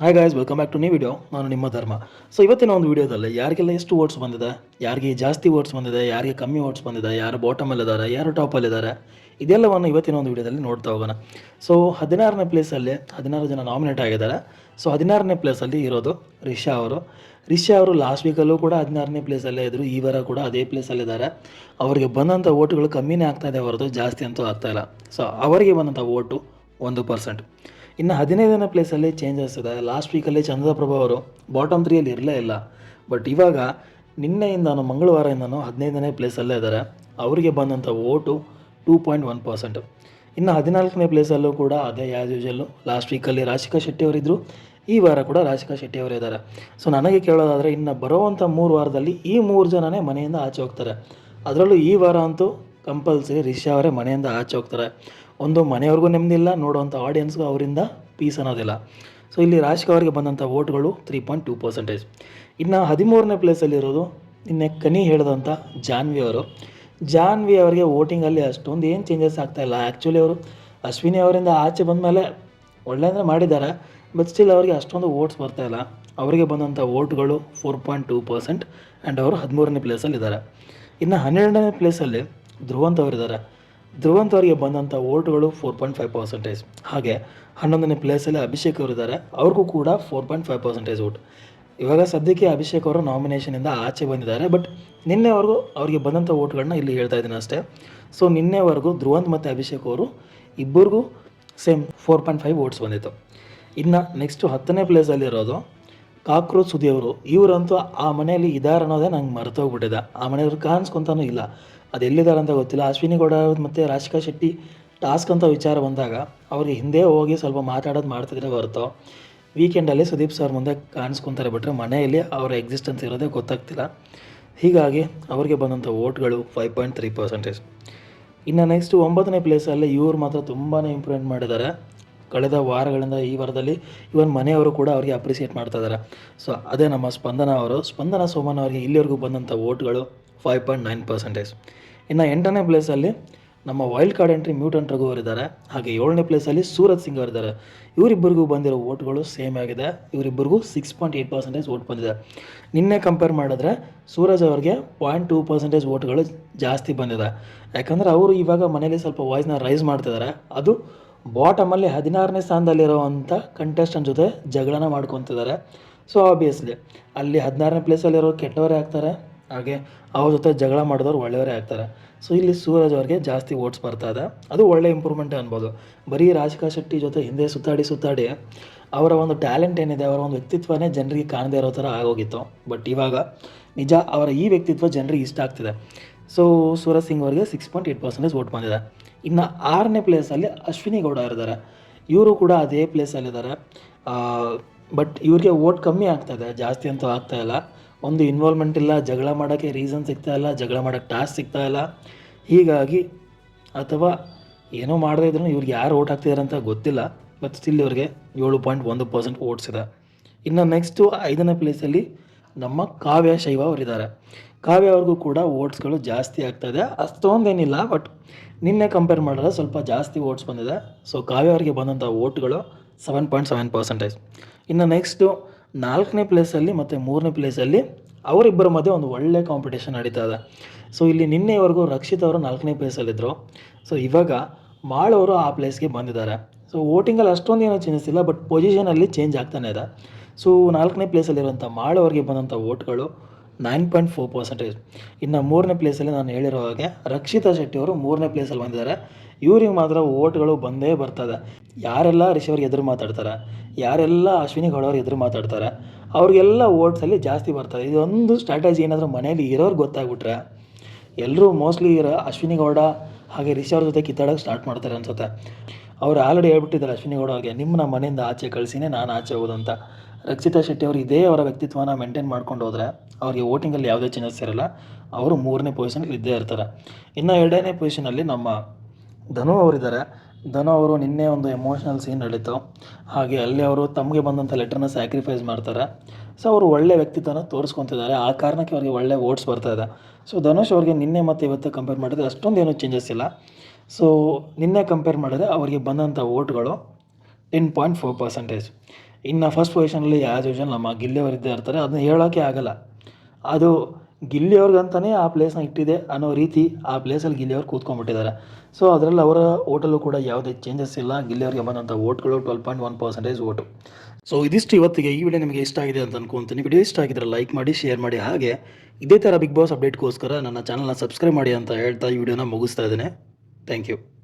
Hi guys, welcome back to new video. ನಾನು ನಿಮ್ಮ ಧರ್ಮ. ಸೊ ಇವತ್ತಿನ ಒಂದು ವಿಡಿಯೋದಲ್ಲಿ ಯಾರಿಗೆಲ್ಲ ಎಷ್ಟು ಓಟ್ಸ್ ಬಂದಿದೆ, ಯಾರಿಗೆ ಜಾಸ್ತಿ ಓಟ್ಸ್ ಬಂದಿದೆ, ಯಾರಿಗೆ ಕಮ್ಮಿ ಓಟ್ಸ್ ಬಂದಿದೆ, ಯಾರು ಬಾಟಮಲ್ಲಿದ್ದಾರೆ, ಯಾರು ಟಾಪಲ್ಲಿದ್ದಾರೆ, ಇದೆಲ್ಲವನ್ನು ಇವತ್ತಿನ ಒಂದು ವಿಡಿಯೋದಲ್ಲಿ ನೋಡ್ತಾ ಹೋಗೋಣ. ಸೊ 16ನೇ ಪ್ಲೇಸಲ್ಲಿ 16 ಜನ ನಾಮಿನೇಟ್ ಆಗಿದ್ದಾರೆ. ಸೊ 16ನೇ ಪ್ಲೇಸಲ್ಲಿ ಇರೋದು ರಿಷಾ ಅವರು. ರಿಷಾ ಅವರು ಲಾಸ್ಟ್ ವೀಕಲ್ಲೂ ಕೂಡ 16ನೇ ಪ್ಲೇಸಲ್ಲೇ ಇದ್ದರು. ಈ ವಾರ ಕೂಡ ಅದೇ ಪ್ಲೇಸಲ್ಲಿದ್ದಾರೆ. ಅವರಿಗೆ ಬಂದಂಥ ಓಟುಗಳು ಕಮ್ಮಿನೇ ಆಗ್ತಾಯಿದೆ ಹೊರತು ಜಾಸ್ತಿ ಅಂತೂ ಆಗ್ತಾಯಿಲ್ಲ. ಸೊ ಅವರಿಗೆ ಬಂದಂಥ ಓಟು 1%. ಇನ್ನು 15ನೇ ಪ್ಲೇಸಲ್ಲಿ ಚೇಂಜಸ್ ಇದೆ. ಲಾಸ್ಟ್ ವೀಕಲ್ಲಿ ಚಂದ್ರಪ್ರಭಾ ಅವರು ಬಾಟಮ್ 3ಯಲ್ಲಿ ಇರಲೇ ಇಲ್ಲ. ಬಟ್ ಇವಾಗ ನಿನ್ನೆಯಿಂದನೂ ಮಂಗಳವಾರದಿಂದನೂ 15ನೇ ಪ್ಲೇಸಲ್ಲೇ ಇದ್ದಾರೆ. ಅವರಿಗೆ ಬಂದಂಥ ಓಟು 2.1%. ಇನ್ನು 14ನೇ ಪ್ಲೇಸಲ್ಲೂ ಕೂಡ ಅದೇ ಆ್ಯಸ್ ಯೂಶಲ್ಲು. ಲಾಸ್ಟ್ ವೀಕಲ್ಲಿ ರಾಶಿಕಾ ಶೆಟ್ಟಿ ಅವರಿದ್ದರು. ಈ ವಾರ ಕೂಡ ರಾಶಿಕಾ ಶೆಟ್ಟಿ ಅವರು ಇದ್ದಾರೆ. ಸೊ ನನಗೆ ಕೇಳೋದಾದರೆ ಇನ್ನು ಬರುವಂಥ 3 ವಾರದಲ್ಲಿ ಈ 3 ಜನನೇ ಮನೆಯಿಂದ ಆಚೆ ಹೋಗ್ತಾರೆ. ಅದರಲ್ಲೂ ಈ ವಾರ ಅಂತೂ ಕಂಪಲ್ಸರಿ ರಿಷಾ ಅವರೇ ಮನೆಯಿಂದ ಆಚೆ ಹೋಗ್ತಾರೆ. ಒಂದು ಮನೆಯವ್ರಿಗೂ ನೆಮ್ಮದಿಲ್ಲ, ನೋಡುವಂಥ ಆಡಿಯನ್ಸ್ಗೂ ಅವರಿಂದ ಪೀಸ್ ಅನ್ನೋದಿಲ್ಲ. ಸೊ ಇಲ್ಲಿ ರಾಶಿಕಾ ಅವರಿಗೆ ಬಂದಂಥ ಓಟ್ಗಳು 3.2%. ಇನ್ನು 13ನೇ ಪ್ಲೇಸಲ್ಲಿರೋದು ನಿನ್ನೆ ಕನಿ ಹೇಳಿದಂಥ ಜಾನ್ವಿ ಅವರು. ಜಾನ್ವಿ ಅವರಿಗೆ ವೋಟಿಂಗಲ್ಲಿ ಅಷ್ಟೊಂದು ಏನು ಚೇಂಜಸ್ ಆಗ್ತಾಯಿಲ್ಲ. ಆ್ಯಕ್ಚುಲಿ ಅವರು ಅಶ್ವಿನಿ ಅವರಿಂದ ಆಚೆ ಬಂದ ಮೇಲೆ ಒಳ್ಳೆ ಅಂದರೆ ಮಾಡಿದ್ದಾರೆ. ಬಟ್ ಸ್ಟಿಲ್ ಅವರಿಗೆ ಅಷ್ಟೊಂದು ಓಟ್ಸ್ ಬರ್ತಾಯಿಲ್ಲ. ಅವರಿಗೆ ಬಂದಂಥ ಓಟ್ಗಳು 4.2% ಆ್ಯಂಡ್ ಅವರು 13ನೇ ಪ್ಲೇಸಲ್ಲಿದ್ದಾರೆ. ಇನ್ನು 12ನೇ ಪ್ಲೇಸಲ್ಲಿ ಧ್ರುವಂತ್ ಅವರಿದ್ದಾರೆ. ಧ್ರುವಂತ್ ಅವರಿಗೆ ಬಂದಂಥ ಓಟ್ಗಳು 4.5%. ಹಾಗೆ 11ನೇ ಪ್ಲೇಸಲ್ಲಿ ಅಭಿಷೇಕ್ ಅವರಿದ್ದಾರೆ. ಅವ್ರಿಗೂ ಕೂಡ 4.5% ಓಟ್. ಇವಾಗ ಸದ್ಯಕ್ಕೆ ಅಭಿಷೇಕ್ ಅವರು ನಾಮಿನೇಷನಿಂದ ಆಚೆ ಬಂದಿದ್ದಾರೆ. ಬಟ್ ನಿನ್ನೆವರೆಗೂ ಅವರಿಗೆ ಬಂದಂಥ ಓಟ್ಗಳನ್ನ ಇಲ್ಲಿ ಹೇಳ್ತಾ ಇದ್ದೀನಿ ಅಷ್ಟೇ. ಸೊ ನಿನ್ನೆವರೆಗೂ ಧ್ರುವಂತ್ ಮತ್ತು ಅಭಿಷೇಕ್ ಅವರು ಇಬ್ಬರಿಗೂ ಸೇಮ್ 4.5 ಓಟ್ಸ್ ಬಂದಿತ್ತು. ಇನ್ನು ನೆಕ್ಸ್ಟು 10ನೇ ಪ್ಲೇಸಲ್ಲಿರೋದು ಕಾಕ್ರೋಚ್ ಸುದಿ ಅವರು. ಇವರಂತೂ ಆ ಮನೆಯಲ್ಲಿ ಇದ್ದಾರೆ ಅನ್ನೋದೇ ನಂಗೆ ಮರೆತೋಗ್ಬಿಟ್ಟಿದೆ. ಆ ಮನೆಯವ್ರು ಕಾಣಿಸ್ಕೊತಾನೂ ಇಲ್ಲ. ಅದು ಎಲ್ಲಿದ್ದಾರೆ ಅಂತ ಗೊತ್ತಿಲ್ಲ. ಅಶ್ವಿನಿ ಗೌಡ ಮತ್ತು ರಾಶಿಕಾ ಶೆಟ್ಟಿ ಟಾಸ್ಕ್ ಅಂತ ವಿಚಾರ ಬಂದಾಗ ಅವ್ರಿಗೆ ಹಿಂದೆ ಹೋಗಿ ಸ್ವಲ್ಪ ಮಾತಾಡೋದು ಮಾಡ್ತಿದ್ರೆ ಹೊರತು ವೀಕೆಂಡಲ್ಲಿ ಸುದೀಪ್ ಸರ್ ಮುಂದೆ ಕಾಣಿಸ್ಕೊತಾರೆ. ಬಿಟ್ಟರೆ ಮನೆಯಲ್ಲಿ ಅವರ ಎಕ್ಸಿಸ್ಟೆನ್ಸ್ ಇರೋದೇ ಗೊತ್ತಾಗ್ತಿಲ್ಲ. ಹೀಗಾಗಿ ಅವರಿಗೆ ಬಂದಂಥ ಓಟ್ಗಳು 5.3%. ಇನ್ನು ನೆಕ್ಸ್ಟು 9ನೇ ಪ್ಲೇಸಲ್ಲಿ ಇವ್ರು ಮಾತ್ರ ತುಂಬಾ ಇಂಪ್ರೂವ್ಮೆಂಟ್ ಮಾಡಿದ್ದಾರೆ. ಕಳೆದ ವಾರಗಳಿಂದ ಈ ವಾರದಲ್ಲಿ ಇವನ್ ಮನೆಯವರು ಕೂಡ ಅವರಿಗೆ ಅಪ್ರಿಸಿಯೇಟ್ ಮಾಡ್ತಾ ಇದ್ದಾರೆ. ಸೊ ಅದೇ ನಮ್ಮ ಸ್ಪಂದನ ಅವರು. ಸ್ಪಂದನ ಸೋಮನ್ ಅವರಿಗೆ ಇಲ್ಲಿವರೆಗೂ ಬಂದಂಥ ಓಟ್ಗಳು 5.9%. ಇನ್ನು 8ನೇ ಪ್ಲೇಸಲ್ಲಿ ನಮ್ಮ wild card entry mutant Raghu ಅವರಿದ್ದಾರೆ. ಹಾಗೆ 7ನೇ ಪ್ಲೇಸಲ್ಲಿ ಸೂರಜ್ ಸಿಂಗ್ ಅವರಿದ್ದಾರೆ. ಇವರಿಬ್ಬರಿಗೂ ಬಂದಿರೋ ಓಟ್ಗಳು ಸೇಮ್ ಆಗಿದೆ. ಇವರಿಬ್ಬರಿಗೂ 6.8% ಓಟ್ ಬಂದಿದೆ. ನಿನ್ನೆ ಕಂಪೇರ್ ಮಾಡಿದ್ರೆ ಸೂರಜ್ ಅವರಿಗೆ 0.2% ಓಟ್ಗಳು ಜಾಸ್ತಿ ಬಂದಿದೆ. ಯಾಕಂದರೆ ಅವರು ಇವಾಗ ಮನೇಲಿ ಸ್ವಲ್ಪ ವಾಯ್ಸ್ನ ರೈಸ್ ಮಾಡ್ತಿದ್ದಾರೆ. ಅದು ಬಾಟಮಲ್ಲಿ 16ನೇ ಸ್ಥಾನದಲ್ಲಿರೋವಂಥ ಕಂಟೆಸ್ಟೆಂಟ್ ಜೊತೆ ಜಗಳನ ಮಾಡ್ಕೊತಿದ್ದಾರೆ. ಸೊ ಆಬ್ವಿಯಸ್ಲಿ ಅಲ್ಲಿ 16ನೇ ಪ್ಲೇಸಲ್ಲಿರೋ ಕೆಟ್ಟವರೇ ಆಗ್ತಾರೆ. ಹಾಗೆ ಅವ್ರ ಜೊತೆ ಜಗಳ ಮಾಡಿದವರು ಒಳ್ಳೆಯವರೇ ಆಗ್ತಾರೆ. ಸೊ ಇಲ್ಲಿ ಸೂರಜ್ ಅವ್ರಿಗೆ ಜಾಸ್ತಿ ಓಟ್ಸ್ ಬರ್ತಾಯಿದೆ. ಅದು ಒಳ್ಳೆ ಇಂಪ್ರೂವ್ಮೆಂಟೇ ಅನ್ಬೋದು. ಬರೀ ರಾಶಿಕಾ ಶೆಟ್ಟಿ ಜೊತೆ ಹಿಂದೆ ಸುತ್ತಾಡಿ ಅವರ ಒಂದು ಟ್ಯಾಲೆಂಟ್ ಏನಿದೆ, ಅವರ ಒಂದು ವ್ಯಕ್ತಿತ್ವನೇ ಜನರಿಗೆ ಕಾಣದೇ ಇರೋ ಥರ ಆಗೋಗಿತ್ತು. ಬಟ್ ಇವಾಗ ನಿಜ ಅವರ ಈ ವ್ಯಕ್ತಿತ್ವ ಜನರಿಗೆ ಇಷ್ಟ ಆಗ್ತಿದೆ. ಸೊ ಸೂರಜ್ ಸಿಂಗ್ ಅವರಿಗೆ 6.8% ಓಟ್ ಬಂದಿದೆ. ಇನ್ನು 6ನೇ ಪ್ಲೇಸಲ್ಲಿ ಅಶ್ವಿನಿ ಗೌಡ ಇದ್ದಾರೆ. ಇವರು ಕೂಡ ಅದೇ ಪ್ಲೇಸಲ್ಲಿದ್ದಾರೆ. ಬಟ್ ಇವ್ರಿಗೆ ಓಟ್ ಕಮ್ಮಿ ಆಗ್ತಾಯಿದೆ, ಜಾಸ್ತಿ ಅಂತೂ ಆಗ್ತಾಯಿಲ್ಲ. ಒಂದು ಇನ್ವಾಲ್ವ್ಮೆಂಟ್ ಇಲ್ಲ, ಜಗಳ ಮಾಡೋಕ್ಕೆ ರೀಸನ್ ಸಿಗ್ತಾಯಿಲ್ಲ, ಜಗಳ ಮಾಡೋಕ್ಕೆ ಟಾಸ್ಕ್ ಸಿಗ್ತಾಯಿಲ್ಲ. ಹೀಗಾಗಿ ಅಥವಾ ಏನೋ ಮಾಡದೇ ಇದ್ರೂ ಇವ್ರಿಗೆ ಯಾರು ಓಟ್ ಹಾಕ್ತಿದ್ದಾರೆ ಅಂತ ಗೊತ್ತಿಲ್ಲ. ಬಟ್ ಸ್ಟಿಲ್ ಇವ್ರಿಗೆ 7.1% ಓಟ್ಸ್ ಇದೆ. ಇನ್ನು ನೆಕ್ಸ್ಟು 5ನೇ ಪ್ಲೇಸಲ್ಲಿ ನಮ್ಮ ಕಾವ್ಯ ಶೈವ ಅವರಿದ್ದಾರೆ. ಕಾವ್ಯ ಅವ್ರಿಗೂ ಕೂಡ ಓಟ್ಸ್ಗಳು ಜಾಸ್ತಿ ಆಗ್ತಾಯಿದೆ. ಅಷ್ಟೊಂದೇನಿಲ್ಲ, ಬಟ್ ನಿನ್ನೆ ಕಂಪೇರ್ ಮಾಡಿದ್ರೆ ಸ್ವಲ್ಪ ಜಾಸ್ತಿ ಓಟ್ಸ್ ಬಂದಿದೆ. ಸೊ ಕಾವ್ಯ ಅವರಿಗೆ ಬಂದಂಥ ಓಟ್ಗಳು 7.7%. ಇನ್ನು ನೆಕ್ಸ್ಟು 4ನೇ ಪ್ಲೇಸಲ್ಲಿ ಮತ್ತು 3ನೇ ಪ್ಲೇಸಲ್ಲಿ ಅವರಿಬ್ಬರ ಮಧ್ಯೆ ಒಂದು ಒಳ್ಳೆ ಕಾಂಪಿಟೇಷನ್ ನಡೀತಾ ಇದೆ. ಸೊ ಇಲ್ಲಿ ನಿನ್ನೆವರೆಗೂ ರಕ್ಷಿತ್ ಅವರು 4ನೇ ಪ್ಲೇಸಲ್ಲಿದ್ದರು. ಸೊ ಇವಾಗ ಮಾಳವರು ಆ ಪ್ಲೇಸ್ಗೆ ಬಂದಿದ್ದಾರೆ. ಸೊ ವೋಟಿಂಗಲ್ಲಿ ಅಷ್ಟೊಂದು ಏನೋ ಚೇಂಜಸ್ ಇಲ್ಲ, ಬಟ್ ಪೊಸಿಷನಲ್ಲಿ ಚೇಂಜ್ ಆಗ್ತಾನೆ ಇದೆ. ಸೊ 4ನೇ ಪ್ಲೇಸಲ್ಲಿರುವಂಥ ಮಾಳವರಿಗೆ ಬಂದಂಥ ಓಟ್ಗಳು 9.4%. ಇನ್ನು 3ನೇ ಪ್ಲೇಸಲ್ಲಿ ನಾನು ಹೇಳಿರೋ ಹಾಗೆ ರಕ್ಷಿತಾ ಶೆಟ್ಟಿ ಅವರು 3ನೇ ಪ್ಲೇಸಲ್ಲಿ ಬಂದಿದ್ದಾರೆ. ಇವ್ರಿಗೆ ಮಾತ್ರ ಓಟ್ಗಳು ಬಂದೇ ಬರ್ತದೆ. ಯಾರೆಲ್ಲ ರಿಷವ್ರಿಗೆ ಎದುರು ಮಾತಾಡ್ತಾರೆ, ಯಾರೆಲ್ಲ ಅಶ್ವಿನಿ ಗೌಡ ಅವ್ರಿಗೆ ಎದುರು ಮಾತಾಡ್ತಾರೆ, ಅವ್ರಿಗೆಲ್ಲ ಓಟ್ಸಲ್ಲಿ ಜಾಸ್ತಿ ಬರ್ತದೆ. ಇದೊಂದು ಸ್ಟ್ರಾಟಜಿ ಏನಾದರೂ ಮನೇಲಿ ಇರೋರು ಗೊತ್ತಾಗ್ಬಿಟ್ರೆ ಎಲ್ಲರೂ ಮೋಸ್ಟ್ಲಿ ಅಶ್ವಿನಿ ಗೌಡ ಹಾಗೆ ರಿಷಿ ಅವ್ರ ಜೊತೆ ಕಿತ್ತಾಡೋಕ್ಕೆ ಸ್ಟಾರ್ಟ್ ಮಾಡ್ತಾರೆ ಅನ್ಸುತ್ತೆ. ಅವ್ರು ಆಲ್ರೆಡಿ ಹೇಳ್ಬಿಟ್ಟಿದ್ದಾರೆ ಅಶ್ವಿನಿ ಗೌಡ ಅವ್ರಿಗೆ, ನಿಮ್ಮನ್ನ ಮನೆಯಿಂದ ಆಚೆ ಕಳಿಸಿನೇ ನಾನು ಆಚೆ ಹೋಗೋದಂತ. ರಕ್ಷಿತಾ ಶೆಟ್ಟಿ ಅವರು ಇದೇ ಅವರ ವ್ಯಕ್ತಿತ್ವನ ಮೇಂಟೈನ್ ಮಾಡ್ಕೊಂಡು ಹೋದರೆ ಅವ್ರಿಗೆ ವೋಟಿಂಗಲ್ಲಿ ಯಾವುದೇ ಚೇಂಜಸ್ ಇರೋಲ್ಲ. ಅವರು 3ನೇ ಪೊಸಿಷನಲ್ಲಿ ಇದ್ದೇ ಇರ್ತಾರೆ. ಇನ್ನು 2ನೇ ಪೊಸಿಷನಲ್ಲಿ ನಮ್ಮ ಧನು ಅವರಿದ್ದಾರೆ. ಧನು ಅವರು ನಿನ್ನೆ ಒಂದು ಎಮೋಷ್ನಲ್ ಸೀನ್ ನಡೀತು. ಹಾಗೆ ಅಲ್ಲಿ ಅವರು ತಮಗೆ ಬಂದಂಥ ಲೆಟರ್ನ ಸ್ಯಾಕ್ರಿಫೈಸ್ ಮಾಡ್ತಾರೆ. ಸೊ ಅವರು ಒಳ್ಳೆ ವ್ಯಕ್ತಿತ್ವನ ತೋರಿಸ್ಕೊತಿದ್ದಾರೆ. ಆ ಕಾರಣಕ್ಕೆ ಅವರಿಗೆ ಒಳ್ಳೆ ಓಟ್ಸ್ ಬರ್ತಾಯಿದೆ. ಸೊ ಧನುಷ್ ಅವ್ರಿಗೆ ನಿನ್ನೆ ಮತ್ತು ಇವತ್ತು ಕಂಪೇರ್ ಮಾಡಿದ್ರೆ ಅಷ್ಟೊಂದೇನು ಚೇಂಜಸ್ ಇಲ್ಲ. ಸೊ ನಿನ್ನೆ ಕಂಪೇರ್ ಮಾಡಿದ್ರೆ ಅವರಿಗೆ ಬಂದಂಥ ಓಟ್ಗಳು 10.4%. ಇನ್ನು ಫಸ್ಟ್ ಪೊಸಿಷನಲ್ಲಿ ಆ್ಯಸ್ ಯೂಶುವಲ್ ನಮ್ಮ ಗಿಲ್ಲಿಯವರಿದ್ದೇ ಇರ್ತಾರೆ. ಅದನ್ನ ಹೇಳೋಕ್ಕೆ ಆಗಲ್ಲ. ಅದು ಗಿಲ್ಲಿಯವ್ರಿಗಂತಲೇ ಆ ಪ್ಲೇಸ್ನ ಇಟ್ಟಿದೆ ಅನ್ನೋ ರೀತಿ ಆ ಪ್ಲೇಸಲ್ಲಿ ಗಿಲ್ಲಿಯವ್ರು ಕೂತ್ಕೊಂಡ್ಬಿಟ್ಟಿದ್ದಾರೆ. ಸೊ ಅದರಲ್ಲಿ ಅವರ ಓಟಲ್ಲೂ ಕೂಡ ಯಾವುದೇ ಚೇಂಜಸ್ ಇಲ್ಲ. ಗಿಲ್ಲಿಯವ್ರಿಗೆ ಬಂದಂಥ ಓಟ್ಗಳು 12.1% ಓಟು. ಸೊ ಇದಿಷ್ಟು ಇವತ್ತಿಗೆ. ಈ ವಿಡಿಯೋ ನಿಮಗೆ ಇಷ್ಟ ಆಗಿದೆ ಅಂತ ಅನ್ಕೊಂತೀನಿ. ವಿಡಿಯೋ ಇಷ್ಟ ಆಗಿದ್ರೆ ಲೈಕ್ ಮಾಡಿ, ಶೇರ್ ಮಾಡಿ. ಹಾಗೆ ಇದೇ ಥರ ಬಿಗ್ ಬಾಸ್ ಅಪ್ಡೇಟ್ಗೋಸ್ಕರ ನನ್ನ ಚಾನಲ್ನ ಸಬ್ಸ್ಕ್ರೈಬ್ ಮಾಡಿ ಅಂತ ಹೇಳ್ತಾ ಈ ವಿಡಿಯೋನ ಮುಗಿಸ್ತಾ ಇದ್ದೇನೆ. Thank you.